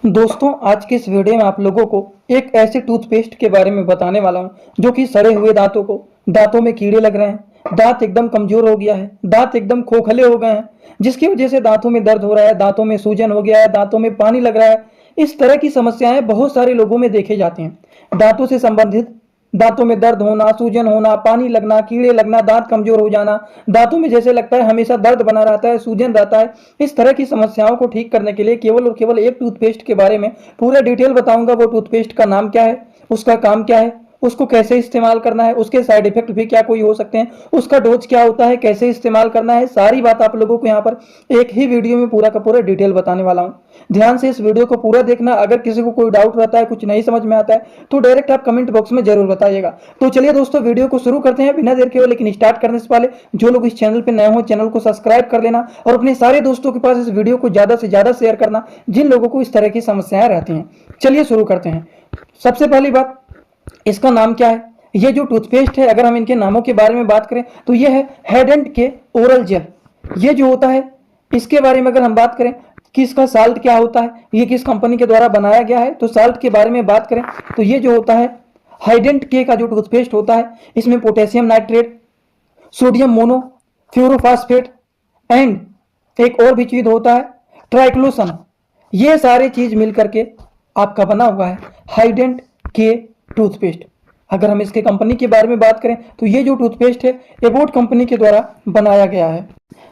दोस्तों, आज के इस वीडियो में आप लोगों को एक ऐसे टूथपेस्ट के बारे में बताने वाला हूं जो कि सड़े हुए दांतों में कीड़े लग रहे हैं, दांत एकदम कमजोर हो गया है, दांत एकदम खोखले हो गए हैं, जिसकी वजह से दांतों में दर्द हो रहा है, दांतों में सूजन हो गया है, दांतों में पानी लग रहा है। इस तरह की समस्याएं बहुत सारे लोगों में देखे जाती हैं। दांतों से संबंधित दांतों में दर्द होना, सूजन होना, पानी लगना, कीड़े लगना, दांत कमजोर हो जाना, दांतों में जैसे लगता है हमेशा दर्द बना रहता है, सूजन रहता है। इस तरह की समस्याओं को ठीक करने के लिए केवल और केवल एक टूथपेस्ट के बारे में पूरा डिटेल बताऊंगा। वो टूथपेस्ट का नाम क्या है, उसका काम क्या है, उसको कैसे इस्तेमाल करना है, उसके साइड इफेक्ट भी क्या कोई हो सकते हैं, उसका डोज क्या होता है, कैसे इस्तेमाल करना है, सारी बात आप लोगों को यहाँ पर एक ही वीडियो में पूरा का पूरा डिटेल बताने वाला हूँ। ध्यान से इस वीडियो को पूरा देखना। अगर किसी को कोई डाउट रहता है, कुछ नहीं समझ में आता है, तो डायरेक्ट आप कमेंट बॉक्स में जरूर बताइएगा। तो चलिए दोस्तों, वीडियो को शुरू करते हैं बिना देर के। लेकिन स्टार्ट करने से पहले जो लोग इस चैनल पर नए हो, चैनल को सब्सक्राइब कर लेना और अपने सारे दोस्तों के पास इस वीडियो को ज्यादा से ज्यादा शेयर करना, जिन लोगों को इस तरह की समस्याएं रहती हैं। चलिए शुरू करते हैं। सबसे पहली बात, इसका नाम क्या है। ये जो टूथपेस्ट है, अगर हम इनके नामों के बारे में बात करें तो ये है हेड एंड के ओरल जेल। ये जो होता है, इसके बारे में अगर हम बात करें कि इसका साल्ट क्या होता है, ये किस कंपनी के द्वारा बनाया गया है, तो साल्ट के बारे में बात करें तो ये जो होता है हाइडेंट के का जो टूथपेस्ट होता है, इसमें potassium nitrate, sodium mono fluorophosphate and एक और भी चीज होता है ट्राइक्लोसन। ये सारे चीज मिलकर के आपका बना हुआ है हाइडेंट के टूथपेस्ट। अगर हम इसके कंपनी के बारे में बात करें तो ये जो टूथपेस्ट है एबोट कंपनी के द्वारा बनाया गया है।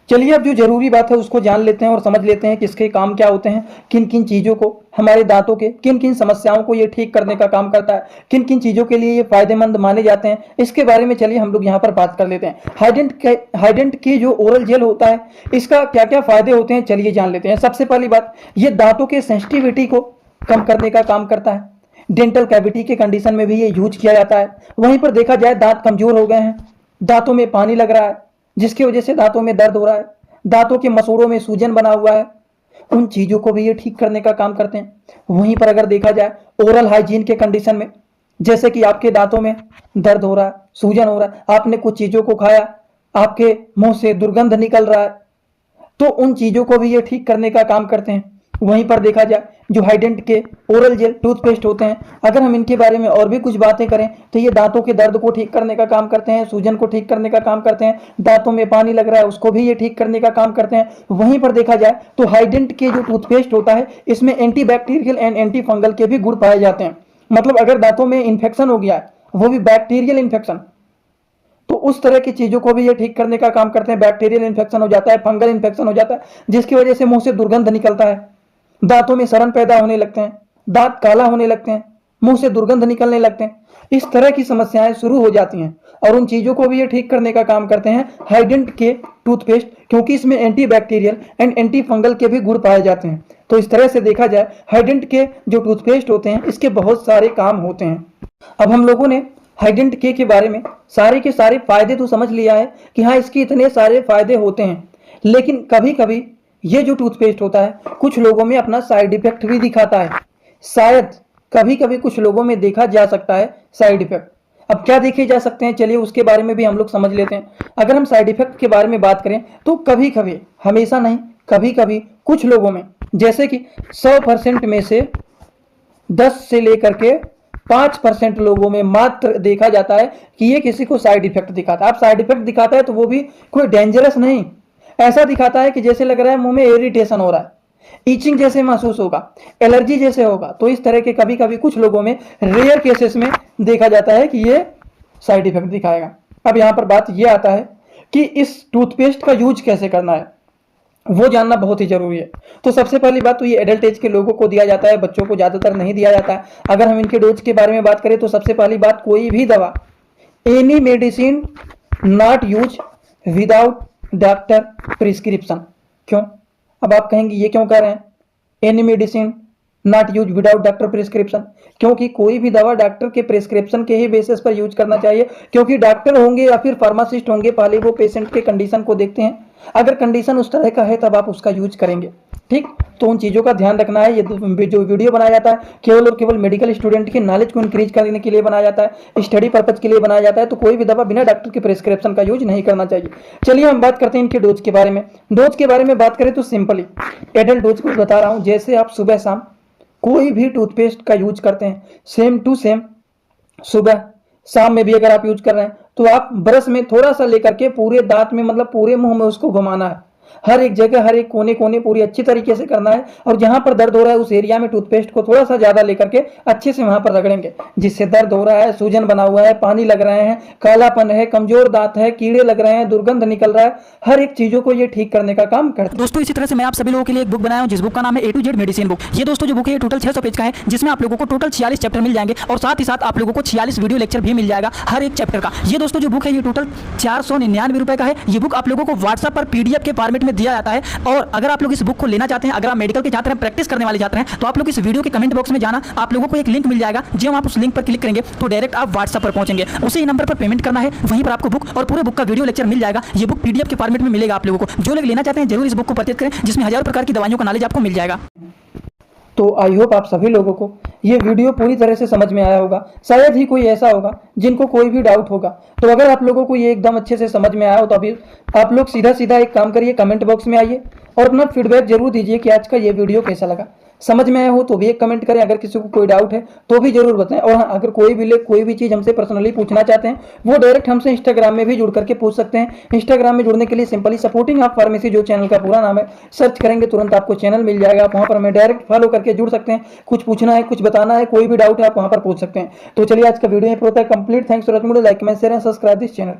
चलिए अब जो जरूरी बात है उसको जान लेते हैं और समझ लेते हैं कि इसके काम क्या होते हैं, किन किन चीज़ों को, हमारे दांतों के किन किन समस्याओं को ये ठीक करने का काम करता है, किन किन चीज़ों के लिए ये फायदेमंद माने जाते हैं, इसके बारे में चलिए हम लोग यहाँ पर बात कर लेते हैं। हाइडेंट के जो ओरल जेल होता है, इसका क्या क्या फायदे होते हैं चलिए जान लेते हैं। सबसे पहली बात, ये दांतों के सेंसिटिविटी को कम करने का काम करता है। डेंटल कैविटी के कंडीशन में भी ये यूज किया जाता है। वहीं पर देखा जाए दांत कमजोर हो गए हैं, दांतों में पानी लग रहा है, जिसकी वजह से दांतों में दर्द हो रहा है, दांतों के मसूड़ों में सूजन बना हुआ है, उन चीजों को भी ये ठीक करने का काम करते हैं। वहीं पर अगर देखा जाए ओरल हाइजीन के कंडीशन में, जैसे कि आपके दांतों में दर्द हो रहा है, सूजन हो रहा है, आपने कुछ चीजों को खाया, आपके मुंह से दुर्गंध निकल रहा है, तो उन चीजों को भी ये ठीक करने का काम करते हैं। वहीं पर देखा जाए जो हाइडेंट के ओरल जेल टूथपेस्ट होते हैं, अगर हम इनके बारे में और भी कुछ बातें करें तो ये दांतों के दर्द को ठीक करने का काम करते हैं, सूजन को ठीक करने का काम करते हैं, दांतों में पानी लग रहा है उसको भी ये ठीक करने का काम करते हैं। वहीं पर देखा जाए तो हाइडेंट के जो टूथपेस्ट होता है, इसमें एंटीबैक्टीरियल एंड एंटी फंगल के भी गुण पाए जाते हैं। मतलब अगर दांतों में इंफेक्शन हो गया है, वो भी बैक्टीरियल इंफेक्शन, तो उस तरह की चीजों को भी ये ठीक करने का काम करते हैं। बैक्टीरियल इंफेक्शन हो जाता है, फंगल इंफेक्शन हो जाता है, जिसकी वजह से मुंह से दुर्गंध निकलता है, दांतों में सड़न पैदा होने लगते हैं, दांत काला होने लगते हैं, मुंह से दुर्गंध निकलने लगते हैं। इस तरह की समस्याएं शुरू हो जाती हैं और उन चीजों को भी ये ठीक करने का काम करते हैं हाइडेंट के टूथपेस्ट, क्योंकि इसमें एंटीबैक्टीरियल एंड एंटी फंगल के भी गुण पाए जाते हैं। तो इस तरह से देखा जाए हाइडेंट के जो टूथपेस्ट होते हैं, इसके बहुत सारे काम होते हैं। अब हम लोगों ने हाइडेंट के बारे में सारे के सारे फायदे तो समझ लिया है कि हाँ इसके इतने सारे फायदे होते हैं, लेकिन कभी कभी ये जो टूथपेस्ट होता है कुछ लोगों में अपना साइड इफेक्ट भी दिखाता है। शायद कभी कभी कुछ लोगों में देखा जा सकता है साइड इफेक्ट। अब क्या देखे जा सकते हैं, चलिए उसके बारे में भी हम लोग समझ लेते हैं। अगर हम साइड इफेक्ट के बारे में बात करें तो कभी कभी, हमेशा नहीं, कभी कभी कुछ लोगों में, जैसे कि 100% में से 10 से लेकर के 5% लोगों में मात्र देखा जाता है कि ये किसी को साइड इफेक्ट दिखाता है। अब साइड इफेक्ट दिखाता है तो वो भी कोई डेंजरस नहीं, ऐसा दिखाता है कि जैसे लग रहा है मुंह में इरिटेशन हो रहा है, ईचिंग जैसे महसूस होगा, एलर्जी जैसे होगा। तो इस तरह के कभी कभी कुछ लोगों में, रेयर केसेस में देखा जाता है कि ये साइड इफेक्ट दिखाएगा। अब यहाँ पर बात ये आता है कि इस टूथपेस्ट का यूज कैसे करना है, वो जानना बहुत ही जरूरी है। तो सबसे पहली बात तो ये एडल्ट एज के लोगों को दिया जाता है, बच्चों को ज्यादातर नहीं दिया जाता है। अगर हम इनके डोज के बारे में बात करें तो सबसे पहली बात, कोई भी दवा, any medicine not use without doctor prescription. क्यों? अब आप कहेंगे ये क्यों कह रहे हैं any medicine not use without doctor prescription? क्योंकि कोई भी दवा डॉक्टर के प्रिस्क्रिप्शन के ही बेसिस पर यूज करना चाहिए, क्योंकि डॉक्टर होंगे या फिर फार्मासिस्ट होंगे, पहले वो पेशेंट के कंडीशन को देखते हैं। अगर कंडीशन उस तरह का है तब आप उसका यूज करेंगे, ठीक? तो उन चीज़ों का ध्यान रखना है। ये जो वीडियो बनाया जाता है केवल और केवल मेडिकल स्टूडेंट की नॉलेज को इंक्रीज करने के लिए बनाया जाता है, स्टडी पर्पज के लिए बनाया जाता है। तो कोई भी दवा बिना डॉक्टर के प्रिस्क्रिप्शन का यूज नहीं करना चाहिए। चलिए हम बात करते हैं इनके डोज के बारे में। डोज के बारे में बात करें तो सिंपली एडल्ट डोज को बता रहा हूँ। जैसे आप सुबह शाम कोई भी टूथपेस्ट का यूज करते हैं, सेम टू सेम सुबह शाम में भी अगर आप यूज कर रहे हैं तो आप ब्रश में थोड़ा सा लेकर के पूरे दांत में मतलब पूरे मुंह में उसको घुमाना है, हर एक जगह हर एक कोने कोने पूरी अच्छी तरीके से करना है। और जहां पर दर्द हो रहा है उस एरिया में टूथपेस्ट को थोड़ा सा ज्यादा लेकर के अच्छे से वहां पर रगड़ेंगे, जिससे दर्द हो रहा है, सूजन बना हुआ है, पानी लग रहे हैं, कालापन है, कमजोर दांत है, कीड़े लग रहे हैं, दुर्गंध निकल रहा है, हर एक चीजों को ये ठीक करने का काम करता है। दोस्तों इसी तरह से मैं आप सभी लोगों के लिए एक बुक बनाया हूं जिस बुक का नाम है ए टू जेड मेडिसिन बुक। ये दोस्तों जो बुक है ये टोटल 600 पेज का है, जिसमें आप लोगों को टोटल 46 चैप्टर मिल जाएंगे और साथ ही साथ आप लोगों को 46 वीडियो लेक्चर भी मिल जाएगा हर एक चैप्टर का। ये दोस्तों जो बुक है ये टोटल 499 रुपए का है। ये बुक आप लोगों को व्हाट्सएप पर पीडीएफ के फॉर्मेट में दिया जाता है। और अगर आप लोग इस बुक को लेना चाहते हैं, अगर आप मेडिकल के छात्र हैं, प्रैक्टिस करने वाले छात्र हैं, तो आप लोग इस वीडियो के कमेंट बॉक्स में जाना, आप लोगों को एक लिंक मिल जाएगा। जब आप उस लिंक पर क्लिक करेंगे तो डायरेक्ट आप व्हाट्सएप पर पहुंचेंगे, उसी नंबर पर पेमेंट करना है, वहीं पर आपको बुक और पूरे बुक का वीडियो लेक्चर मिल जाएगा। ये बुक पीडीएफ के फॉर्मेट में मिलेगा आप लोगों को। जो लोग लेना चाहते हैं जरूर इस बुक को परचेज करें, जिसमें हजारों प्रकार की दवाइयों का नॉलेज आपको मिल जाएगा। तो आई होप आप सभी लोगों को ये वीडियो पूरी तरह से समझ में आया होगा। शायद ही कोई ऐसा होगा जिनको कोई भी डाउट होगा। तो अगर आप लोगों को ये एकदम अच्छे से समझ में आया हो तो अभी आप लोग सीधा सीधा एक काम करिए, कमेंट बॉक्स में आइए और अपना फीडबैक जरूर दीजिए कि आज का ये वीडियो कैसा लगा। समझ में आया हो तो भी एक कमेंट करें, अगर किसी को कोई डाउट है तो भी जरूर बताएं। और हाँ, अगर कोई भी चीज़ हमसे पर्सनली पूछना चाहते हैं वो डायरेक्ट हमसे इंस्टाग्राम में भी जुड़ करके पूछ सकते हैं। इंस्टाग्राम में जुड़ने के लिए सिंपली सपोर्टिंग आप फार्मेसी जो चैनल का पूरा नाम है सर्च करेंगे, तुरंत आपको चैनल मिल जाएगा। आप वहाँ पर हमें डायरेक्ट फॉलो करके जुड़ सकते हैं। कुछ पूछना है, कुछ बताना है, कोई भी डाउट है आप वहाँ पर पूछ सकते हैं। तो चलिए आज का वीडियो यहीं पर होता है complete. Thanks for watching, like comment share and subscribe this channel.